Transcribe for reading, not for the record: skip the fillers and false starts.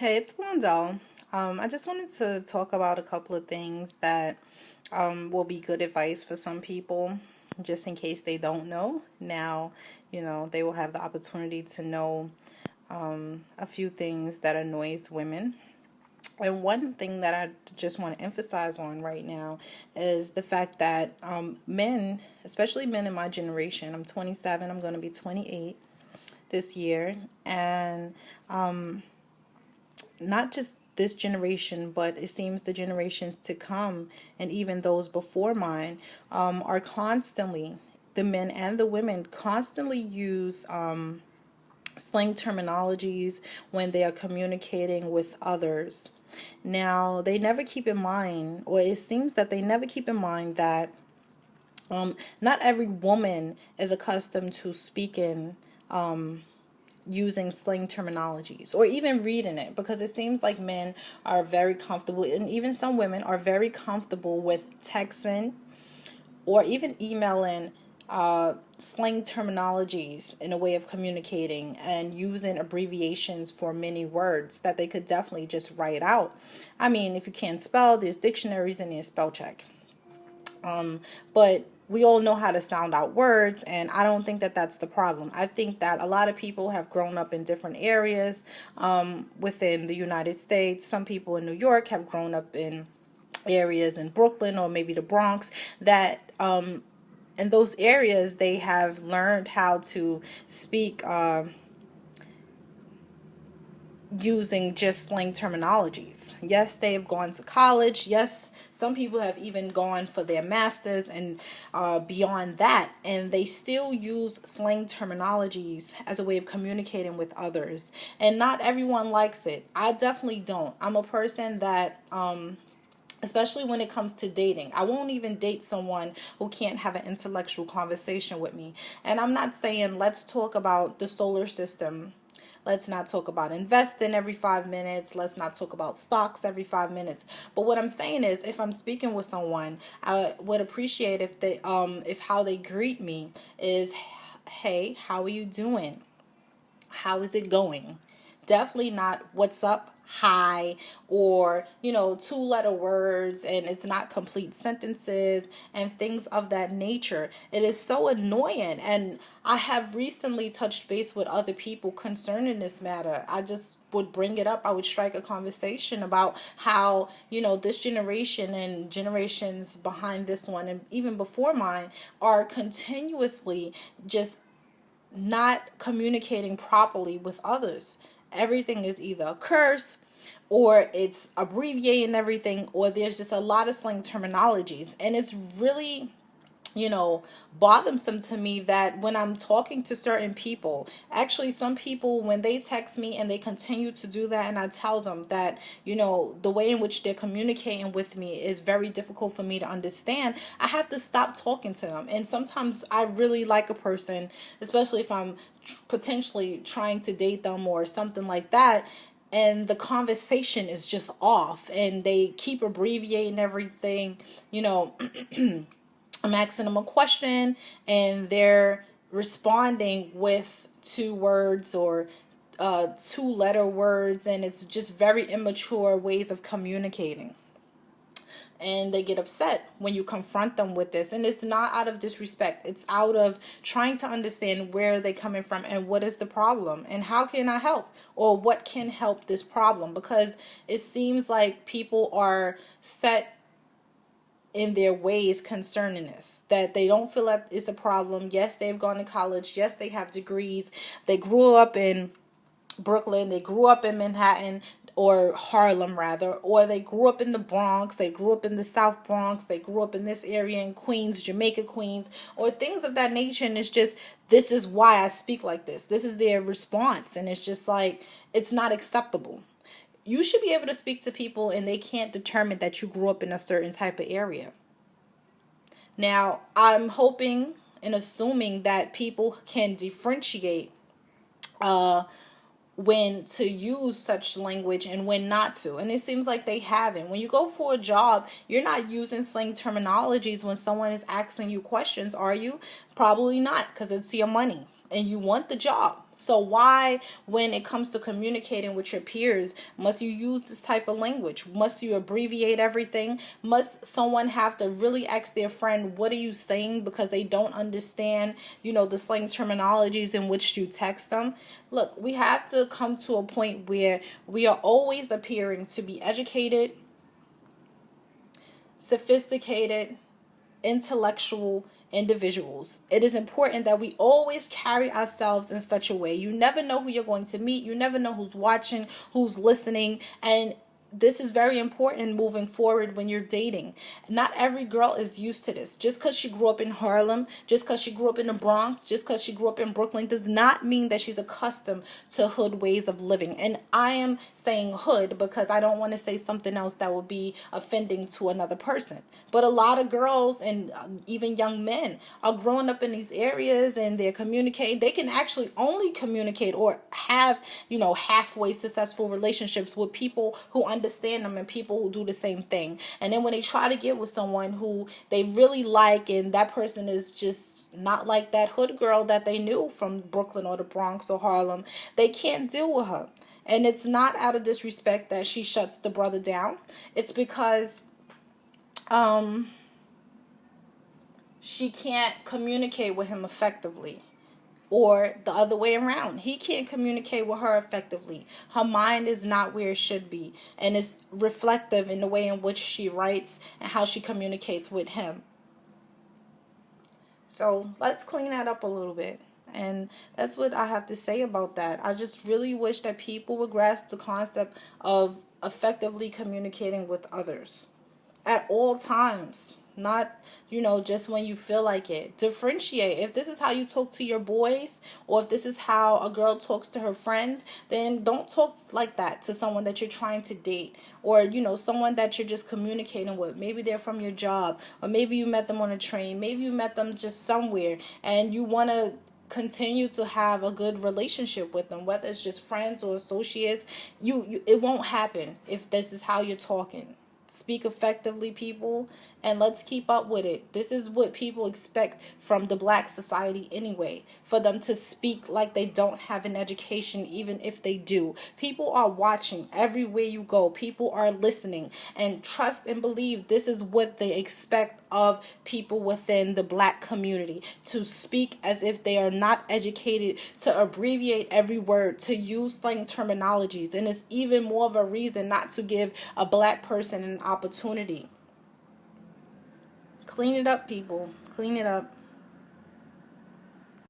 Hey, it's Wendell. I just wanted to talk about a couple of things that will be good advice for some people, just in case they don't know. Now, they will have the opportunity to know a few things that annoys women. And one thing that I just want to emphasize on right now is the fact that men, especially men in my generation, I'm 27, I'm going to be 28 this year, and not just this generation, but it seems the generations to come and even those before mine are constantly, the men and the women constantly use slang terminologies when they are communicating with others. Now, they never keep in mind, or it seems that they never keep in mind that not every woman is accustomed to speaking using slang terminologies or even reading it, because it seems like men are very comfortable, and even some women are very comfortable with texting or even emailing slang terminologies in a way of communicating and using abbreviations for many words that they could definitely just write out. I mean, if you can't spell, there's dictionaries and there's spell check. But we all know how to sound out words, and I don't think that that's the problem. I think that a lot of people have grown up in different areas within the United States. Some people in New York have grown up in areas in Brooklyn or maybe the Bronx that in those areas they have learned how to speak using just slang terminologies. Yes, they have gone to college. Yes, some people have even gone for their masters and beyond that, and they still use slang terminologies as a way of communicating with others. And not everyone likes it. I definitely don't. I'm a person that especially when it comes to dating, I won't even date someone who can't have an intellectual conversation with me. And I'm not saying let's talk about the solar system. Let's not talk about investing every 5 minutes. Let's not talk about stocks every 5 minutes. But what I'm saying is, if I'm speaking with someone, I would appreciate if if how they greet me is, "Hey, how are you doing? How is it going?" Definitely not "what's up, hi," or two-letter words, and it's not complete sentences and things of that nature. It is so annoying, and I have recently touched base with other people concerning this matter. I just would bring it up. I would strike a conversation about how this generation and generations behind this one and even before mine are continuously just not communicating properly with others. Everything is either a curse, or it's abbreviating everything, or there's just a lot of slang terminologies. And it's really bothersome to me that when I'm talking to certain people, actually some people, when they text me and they continue to do that, and I tell them that the way in which they're communicating with me is very difficult for me to understand, I have to stop talking to them. And sometimes I really like a person, especially if I'm potentially trying to date them or something like that, and the conversation is just off and they keep abbreviating everything. I'm asking them a question and they're responding with two words or two-letter words, and it's just very immature ways of communicating. And they get upset when you confront them with this. And it's not out of disrespect. It's out of trying to understand where they're coming from and what is the problem and how can I help, or what can help this problem. Because it seems like people are set in their ways concerning this, that they don't feel like it's a problem. Yes, they've gone to college. Yes, they have degrees. They grew up in Brooklyn. They grew up in Manhattan, or Harlem rather, or they grew up in the Bronx. They grew up in the South Bronx. They grew up in this area in Queens, Jamaica, Queens, or things of that nature. And it's just, this is why I speak like this. This is their response. And it's just like, it's not acceptable. You should be able to speak to people and they can't determine that you grew up in a certain type of area. Now, I'm hoping and assuming that people can differentiate when to use such language and when not to. And it seems like they haven't. When you go for a job, you're not using slang terminologies when someone is asking you questions, are you? Probably not, because it's your money and you want the job. So why, when it comes to communicating with your peers, must you use this type of language? Must you abbreviate everything? Must someone have to really ask their friend, what are you saying? Because they don't understand, the slang terminologies in which you text them. Look, we have to come to a point where we are always appearing to be educated, sophisticated, intellectual individuals. It is important that we always carry ourselves in such a way. You never know who you're going to meet. You never know who's watching, who's listening. And this is very important moving forward when you're dating. Not every girl is used to this. Just because she grew up in Harlem, just because she grew up in the Bronx, just because she grew up in Brooklyn does not mean that she's accustomed to hood ways of living. And I am saying hood because I don't want to say something else that will be offending to another person. But a lot of girls and even young men are growing up in these areas and they're communicating. They can actually only communicate or have, halfway successful relationships with people who understand them and people who do the same thing. And then when they try to get with someone who they really like and that person is just not like that hood girl that they knew from Brooklyn or the Bronx or Harlem, they can't deal with her. And it's not out of disrespect that she shuts the brother down. It's because she can't communicate with him effectively. Or the other way around. He can't communicate with her effectively. Her mind is not where it should be. And it's reflective in the way in which she writes and how she communicates with him. So let's clean that up a little bit. And that's what I have to say about that. I just really wish that people would grasp the concept of effectively communicating with others at all times. Not, just when you feel like it. Differentiate. If this is how you talk to your boys, or if this is how a girl talks to her friends, then don't talk like that to someone that you're trying to date, or, someone that you're just communicating with. Maybe they're from your job, or maybe you met them on a train, maybe you met them just somewhere, and you want to continue to have a good relationship with them, whether it's just friends or associates. It won't happen if this is how you're talking. Speak effectively, people, and let's keep up with it. This is what people expect from the black society anyway, for them to speak like they don't have an education, even if they do. People are watching everywhere you go. People are listening, and trust and believe this is what they expect of people within the black community, to speak as if they are not educated, to abbreviate every word, to use slang terminologies. And it's even more of a reason not to give a black person an opportunity. Clean it up, people. Clean it up.